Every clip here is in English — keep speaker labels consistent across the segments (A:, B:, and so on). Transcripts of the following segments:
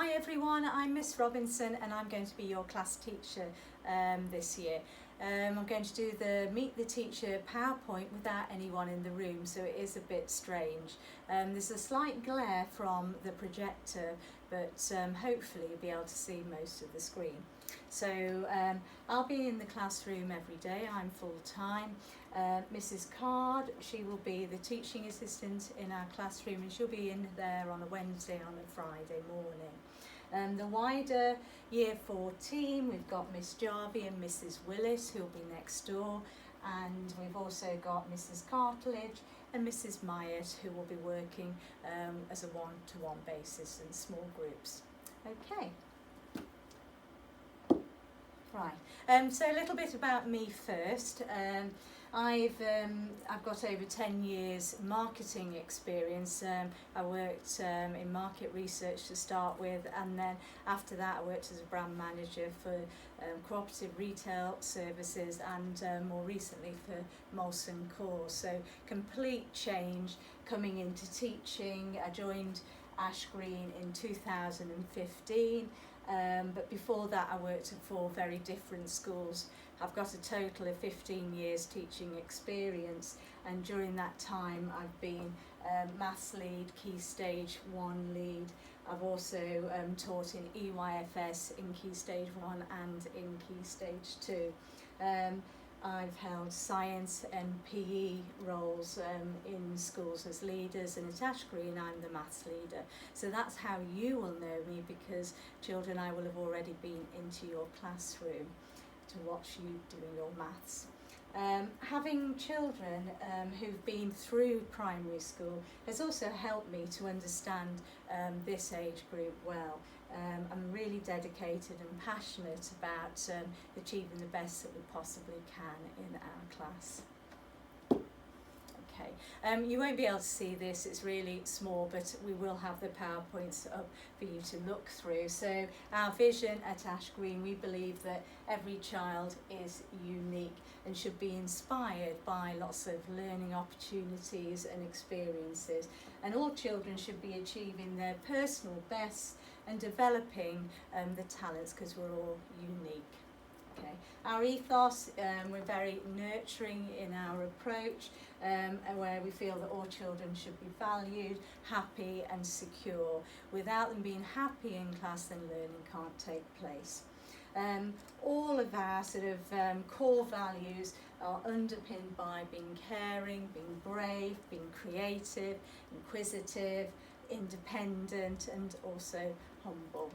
A: Hi everyone, I'm Miss Robinson and I'm going to be your class teacher this year. I'm going to do the Meet the Teacher PowerPoint without anyone in the room, so it is a bit strange. There's a slight glare from the projector, but hopefully you'll be able to see most of the screen. So I'll be in the classroom every day. I'm full-time. Mrs. Card, she will be the teaching assistant in our classroom, and she'll be in there on a Wednesday and on a Friday morning. The wider Year 4 team, we've got Miss Jarvie and Mrs. Willis, who'll be next door, and we've also got Mrs. Cartledge and Mrs. Myatt, who will be working as a one-to-one basis in small groups. Okay. Right, so a little bit about me first. I've got over 10 years marketing experience. I worked in market research to start with, and then after that I worked as a brand manager for cooperative retail services and more recently for Molson Coors. So complete change coming into teaching. I joined Ash Green in 2015. But before that I worked at 4 very different schools. I've got a total of 15 years teaching experience, and during that time I've been Maths lead, Key Stage 1 lead. I've also taught in EYFS in Key Stage 1 and in Key Stage 2. I've held science and PE roles in schools as leaders, and at Ash Green I'm the maths leader. So that's how you will know me, because children, I will have already been into your classroom to watch you doing your maths. Having children who've been through primary school has also helped me to understand this age group well. I'm really dedicated and passionate about achieving the best that we possibly can in our class. Okay, you won't be able to see this, it's really small, but we will have the PowerPoints up for you to look through. So our vision at Ash Green, we believe that every child is unique and should be inspired by lots of learning opportunities and experiences, and all children should be achieving their personal best and developing the talents, because we're all unique. Okay. Our ethos, we're very nurturing in our approach, where we feel that all children should be valued, happy and secure. Without them being happy in class, then learning can't take place. All of our sort of core values are underpinned by being caring, being brave, being creative, inquisitive, independent and also humble.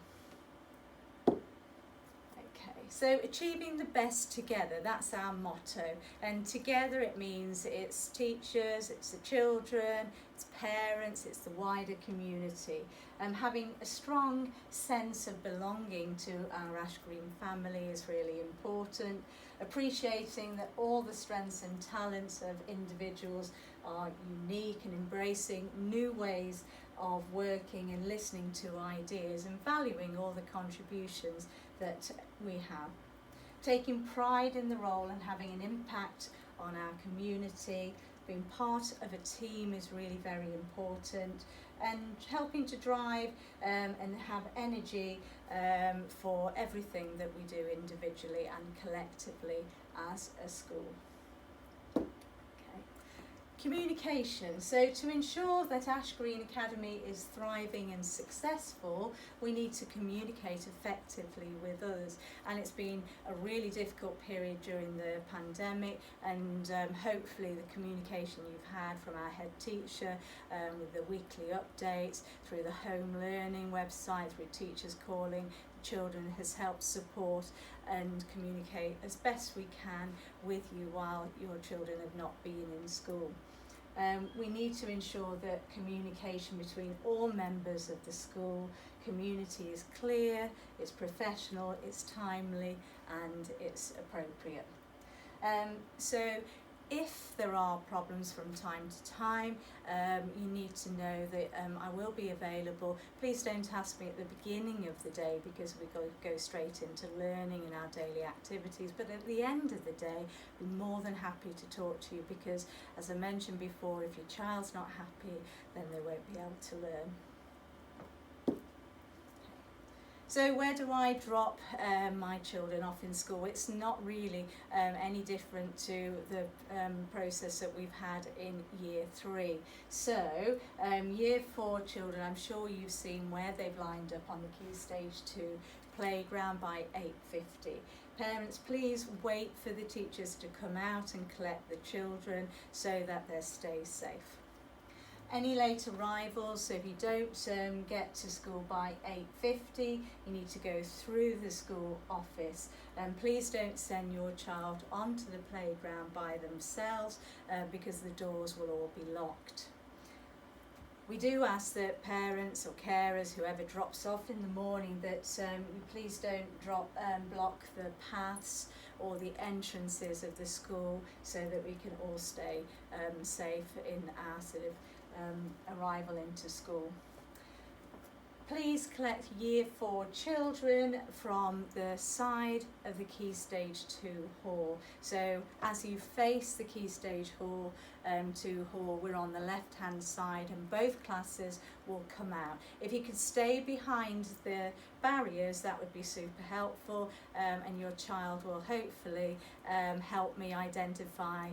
A: So achieving the best together, that's our motto, and together it means it's teachers, it's the children, it's parents, it's the wider community. Having a strong sense of belonging to our Ash Green family is really important. Appreciating that all the strengths and talents of individuals are unique, and embracing new ways of working and listening to ideas, and valuing all the contributions that we have. Taking pride in the role and having an impact on our community, being part of a team is really very important, and helping to drive and have energy for everything that we do individually and collectively as a school. Communication. So to ensure that Ash Green Academy is thriving and successful, we need to communicate effectively with others, and it's been a really difficult period during the pandemic, and hopefully the communication you've had from our head teacher with the weekly updates, through the home learning website, through teachers calling children, has helped support and communicate as best we can with you while your children have not been in school. We need to ensure that communication between all members of the school community is clear, it's professional, it's timely and it's appropriate. So if there are problems from time to time, you need to know that I will be available. Please don't ask me at the beginning of the day, because we go straight into learning and our daily activities, but at the end of the day I'm more than happy to talk to you, because as I mentioned before, if your child's not happy then they won't be able to learn. So where do I drop my children off in school? It's not really any different to the process that we've had in year 3. So year 4 children, I'm sure you've seen where they've lined up on the Key Stage 2 playground by 8:50. Parents, please wait for the teachers to come out and collect the children so that they stay safe. Any late arrivals, so if you don't get to school by 8:50, you need to go through the school office. And please don't send your child onto the playground by themselves because the doors will all be locked. We do ask that parents or carers, whoever drops off in the morning, that you please don't block the paths or the entrances of the school so that we can all stay safe in our sort of arrival into school. Please collect year 4 children from the side of the Key Stage 2 hall. So as you face the Key Stage 2 hall, we're on the left hand side and both classes will come out. If you could stay behind the barriers, that would be super helpful, and your child will hopefully help me identify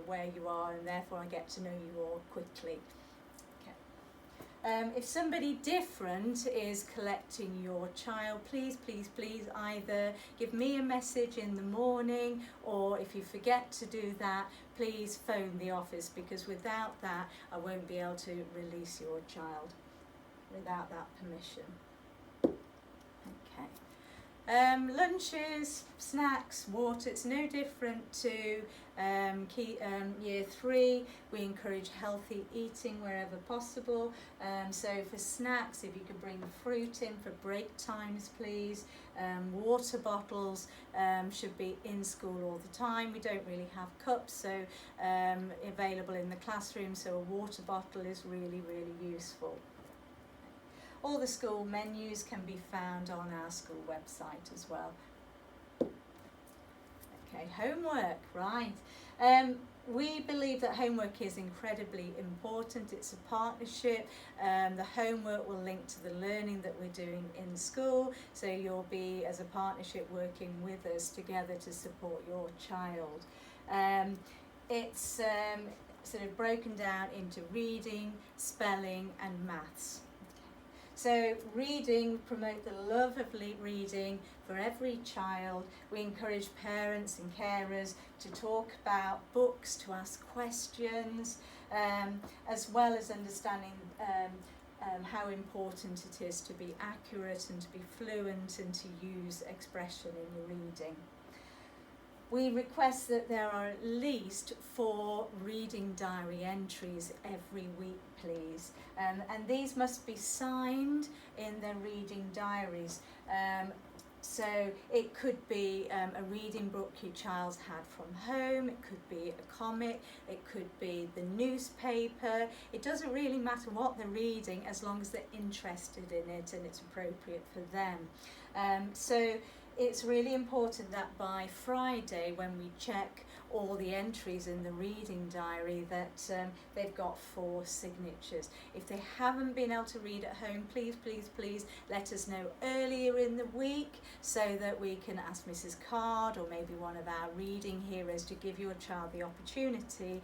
A: where you are, and therefore I get to know you all quickly. If somebody different is collecting your child, please either give me a message in the morning, or if you forget to do that, please phone the office, because without that I won't be able to release your child without that permission. Okay. Lunches, snacks, water, it's no different to year 3. We encourage healthy eating wherever possible. So for snacks, if you could bring fruit in for break times, please. Water bottles should be in school all the time. We don't really have cups available in the classroom, so a water bottle is really useful. All the school menus can be found on our school website as well. Okay, homework, right. We believe that homework is incredibly important. It's a partnership. The homework will link to the learning that we're doing in school, so you'll be, as a partnership, working with us together to support your child. It's sort of broken down into reading, spelling and maths. So reading, promote the love of reading for every child. We encourage parents and carers to talk about books, to ask questions, as well as understanding how important it is to be accurate and to be fluent and to use expression in your reading. We request that there are at least 4 reading diary entries every week, please. And these must be signed in the reading diaries. So it could be a reading book your child's had from home, it could be a comic, it could be the newspaper. It doesn't really matter what they're reading as long as they're interested in it and it's appropriate for them. So it's really important that by Friday, when we check all the entries in the reading diary, that they've got 4 signatures. If they haven't been able to read at home, please let us know earlier in the week so that we can ask Mrs. Card or maybe one of our reading heroes to give your child the opportunity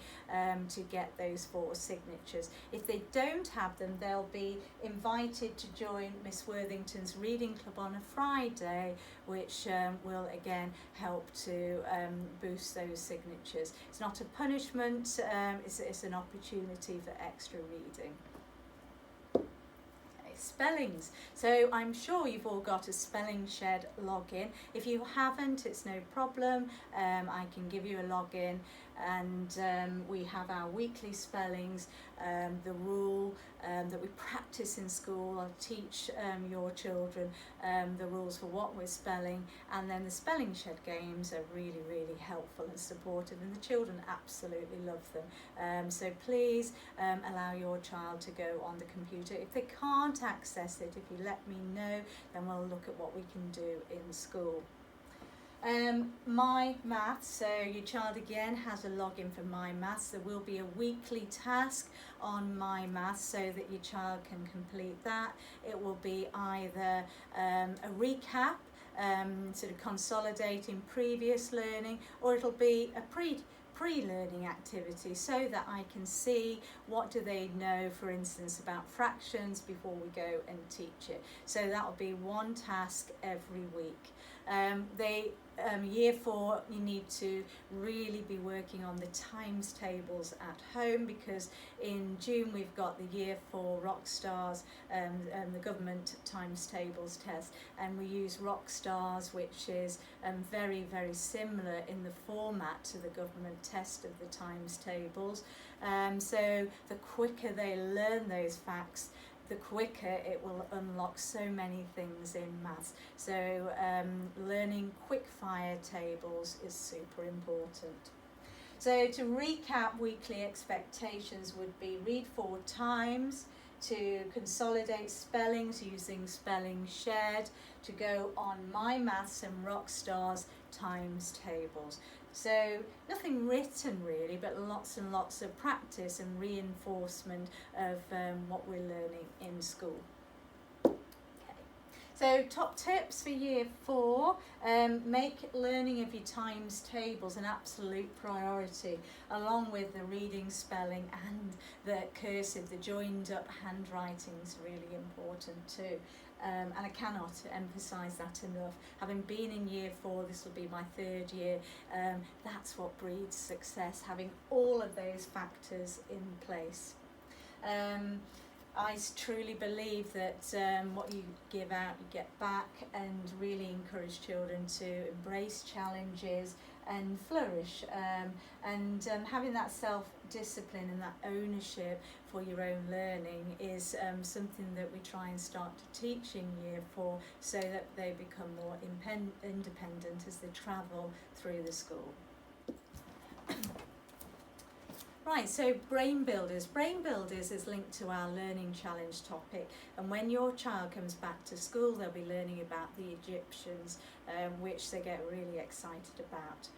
A: to get those 4 signatures. If they don't have them, they'll be invited to join Miss Worthington's reading club on a Friday, which will again help to boost those signatures. It's not a punishment, it's an opportunity for extra reading. Okay, spellings. So I'm sure you've all got a Spelling Shed login. If you haven't, it's no problem. I can give you a login, and we have our weekly spellings, the rule that we practice in school. I'll teach your children the rules for what we're spelling, and then the Spelling Shed games are really helpful and supportive, and the children absolutely love them. So please allow your child to go on the computer. If they can't access it, if you let me know, then we'll look at what we can do in school. My Maths, so your child again has a login for My Maths. There will be a weekly task on My Maths so that your child can complete that. It will be either a recap, sort of consolidating previous learning, or it'll be a pre-learning activity so that I can see what do they know, for instance, about fractions before we go and teach it. So that will be one task every week. Year 4, you need to really be working on the times tables at home, because in June we've got the Year 4 Rockstars, the government times tables test, and we use Rockstars, which is very, very similar in the format to the government test of the times tables. So the quicker they learn those facts, the quicker it will unlock so many things in maths. So learning quick fire tables is super important. So to recap, weekly expectations would be read 4 times, to consolidate spellings using spelling shared, to go on My Maths and Rockstars times tables. So nothing written really, but lots and lots of practice and reinforcement of what we're learning in school. Okay. So top tips for Year 4, make learning of your times tables an absolute priority, along with the reading, spelling and the cursive. The joined up handwriting is really important too. And I cannot emphasise that enough. Having been in Year 4, this will be my 3rd year, that's what breeds success, having all of those factors in place. I truly believe that what you give out, you get back, and really encourage children to embrace challenges and flourish, and having that self-discipline and that ownership for your own learning is something that we try and start to teach in Year 4, so that they become more independent as they travel through the school. Right, so Brain Builders. Brain Builders is linked to our Learning Challenge topic, and when your child comes back to school, they'll be learning about the Egyptians, which they get really excited about.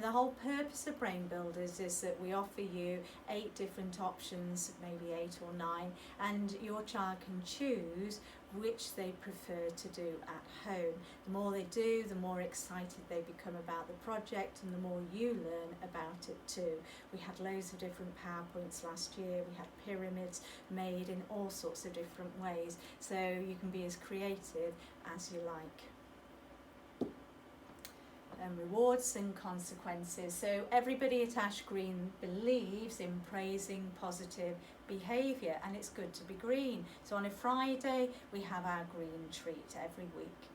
A: The whole purpose of Brain Builders is that we offer you 8 different options, maybe 8 or 9, and your child can choose which they prefer to do at home. The more they do, the more excited they become about the project, and the more you learn about it too. We had loads of different PowerPoints last year. We had pyramids made in all sorts of different ways, so you can be as creative as you like. Rewards and consequences. So everybody at Ash Green believes in praising positive behaviour, and it's good to be green. So on a Friday we have our green treat every week.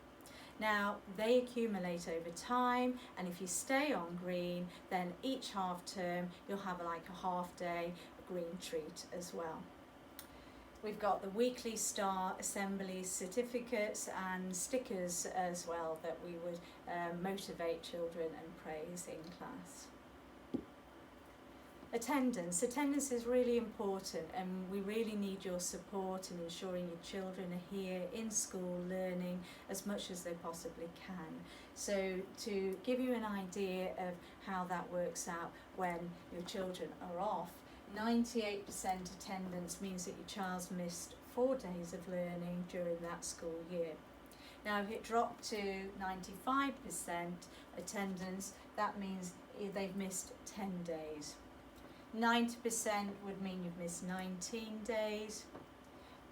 A: Now they accumulate over time, and if you stay on green, then each half term you'll have like a half day green treat as well. We've got the weekly Star Assembly certificates and stickers as well that we would motivate children and praise in class. Attendance. Attendance is really important, and we really need your support in ensuring your children are here in school learning as much as they possibly can. So to give you an idea of how that works out when your children are off, 98% attendance means that your child's missed 4 days of learning during that school year. Now if it dropped to 95% attendance, that means they've missed 10 days. 90% would mean you've missed 19 days.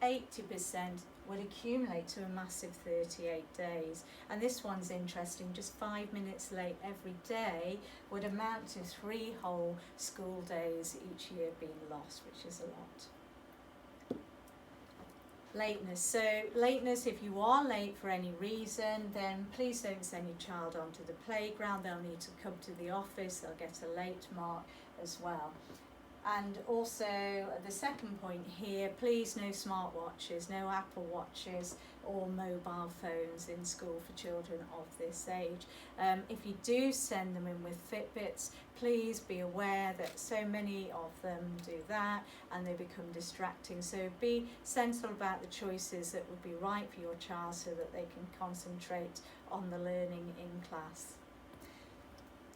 A: 80% will accumulate to a massive 38 days. And this one's interesting, just 5 minutes late every day would amount to 3 whole school days each year being lost, which is a lot. Lateness. So lateness, if you are late for any reason, then please don't send your child onto the playground. They'll need to come to the office, they'll get a late mark as well. And also the second point here, please no smartwatches, no Apple Watches or mobile phones in school for children of this age. If you do send them in with Fitbits, please be aware that so many of them do that and they become distracting. So be sensible about the choices that would be right for your child so that they can concentrate on the learning in class.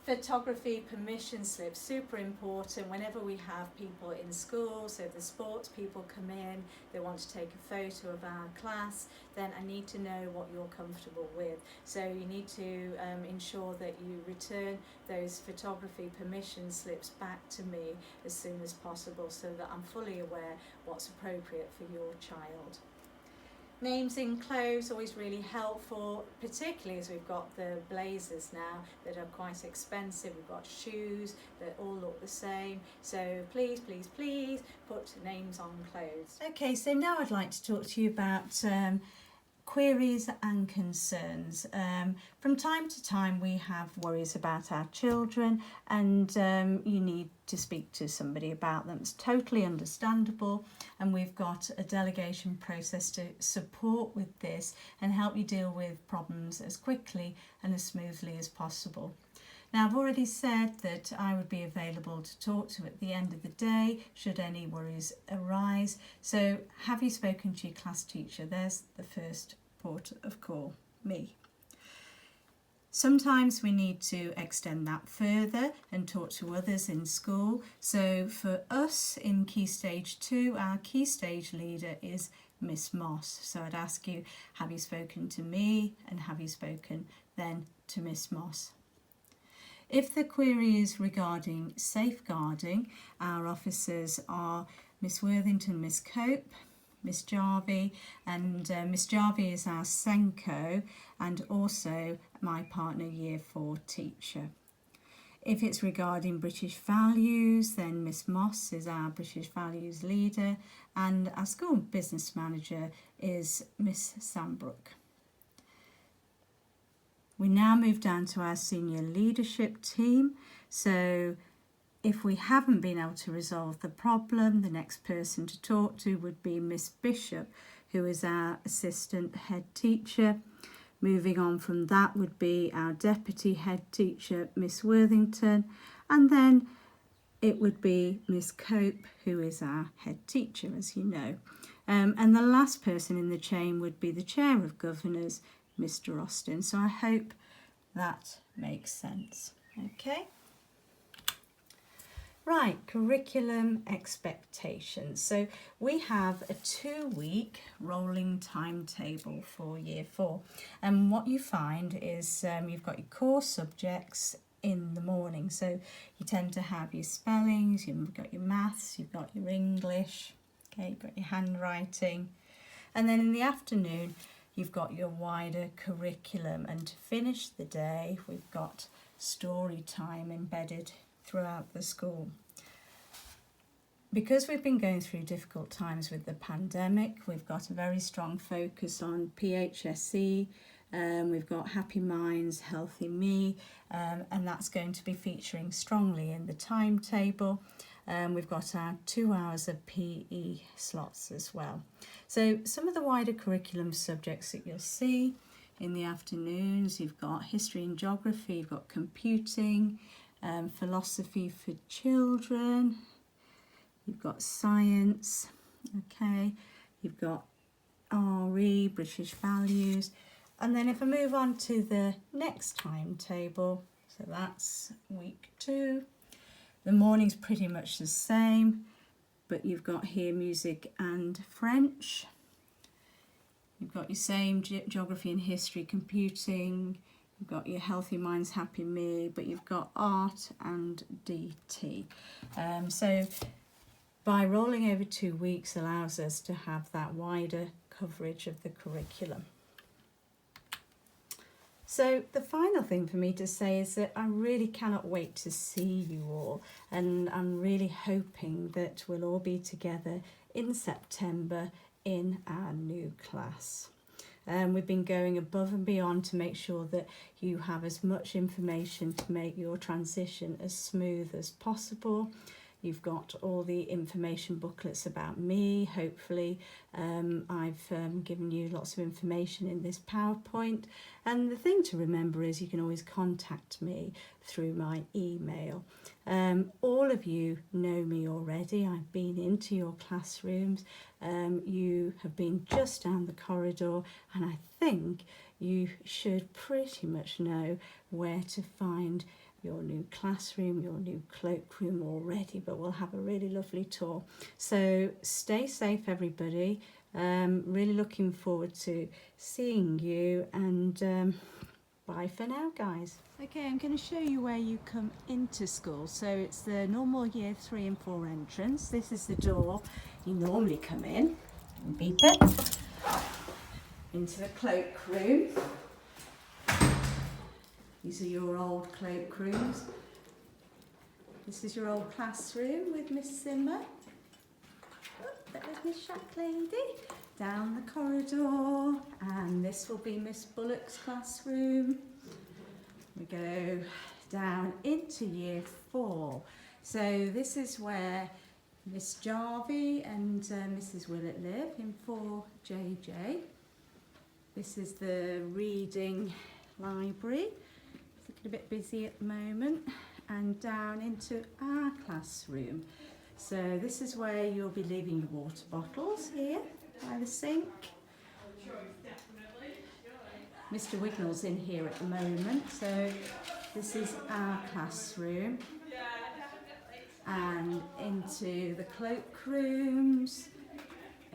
A: Photography permission slips, super important whenever we have people in school. So if the sports people come in, they want to take a photo of our class, then I need to know what you're comfortable with. So you need to ensure that you return those photography permission slips back to me as soon as possible, so that I'm fully aware what's appropriate for your child. Names in clothes, always really helpful, particularly as we've got the blazers now that are quite expensive. We've got shoes that all look the same. So please, please, please put names on clothes. Okay, so now I'd like to talk to you about queries and concerns. From time to time we have worries about our children, and you need to speak to somebody about them. It's totally understandable, and we've got a delegation process to support with this and help you deal with problems as quickly and as smoothly as possible. Now, I've already said that I would be available to talk to at the end of the day should any worries arise. So have you spoken to your class teacher? There's the first port of call, me. Sometimes we need to extend that further and talk to others in school. So for us in Key Stage 2, our Key Stage leader is Miss Moss. So I'd ask you, have you spoken to me, and have you spoken then to Miss Moss? If the query is regarding safeguarding, our officers are Miss Worthington, Miss Cope, Miss Jarvie, and Miss Jarvie is our Senko and also my partner Year 4 teacher. If it's regarding British values, then Miss Moss is our British values leader, and our school business manager is Miss Sambrook. We now move down to our senior leadership team. So if we haven't been able to resolve the problem, the next person to talk to would be Miss Bishop, who is our assistant head teacher. Moving on from that would be our deputy head teacher, Miss Worthington, and then it would be Miss Cope, who is our head teacher, as you know. And the last person in the chain would be the chair of governors, Mr. Austin. So I hope that makes sense. Okay. Right, curriculum expectations. So we have a 2-week rolling timetable for Year 4. And what you find is you've got your core subjects in the morning. So you tend to have your spellings, you've got your maths, you've got your English, okay, you've got your handwriting. And then in the afternoon, you've got your wider curriculum, and to finish the day we've got story time embedded throughout the school. Because we've been going through difficult times with the pandemic, we've got a very strong focus on PHSE, we've got Happy Minds, Healthy Me, and that's going to be featuring strongly in the timetable. We've got our 2 hours of PE slots as well. So some of the wider curriculum subjects that you'll see in the afternoons, you've got history and geography, you've got computing, philosophy for children, you've got science, okay, you've got RE, British values, and then if I move on to the next timetable, so that's week 2, the morning's pretty much the same, but you've got here music and French. You've got your same geography and history, computing. You've got your Healthy Minds, Happy Me, but you've got art and DT. So by rolling over 2 weeks allows us to have that wider coverage of the curriculum. So the final thing for me to say is that I really cannot wait to see you all, and I'm really hoping that we'll all be together in September in our new class. We've been going above and beyond to make sure that you have as much information to make your transition as smooth as possible. You've got all the information booklets about me, hopefully. I've given you lots of information in this PowerPoint. And the thing to remember is you can always contact me through my email. All of you know me already. I've been into your classrooms. You have been just down the corridor, and I think you should pretty much know where to find your new classroom, your new cloakroom already, but we'll have a really lovely tour. So stay safe, everybody. Really looking forward to seeing you, and bye for now, guys. Okay, I'm going to show you where you come into school. So it's the normal year 3 and 4 entrance. This is the door you normally come in. Beep it. Into the cloakroom. These are your old cloakrooms. This is your old classroom with Miss Zimmer. Oh, that was Miss Shack Lady. Down the corridor, and this will be Miss Bullock's classroom. We go down into year 4. So this is where Miss Jarvie and Mrs. Willett live, in 4JJ. This is the reading library. It's looking a bit busy at the moment. And down into our classroom. So this is where you'll be leaving your water bottles, here by the sink. Mr. Wignall's in here at the moment, so this is our classroom. And into the cloakrooms.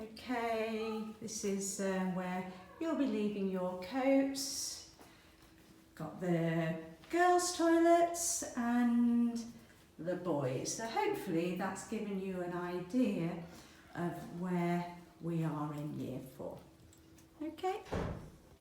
A: Okay, this is where you'll be leaving your coats. Got the girls' toilets and the boys. So hopefully that's given you an idea of where we are in year 4. Okay.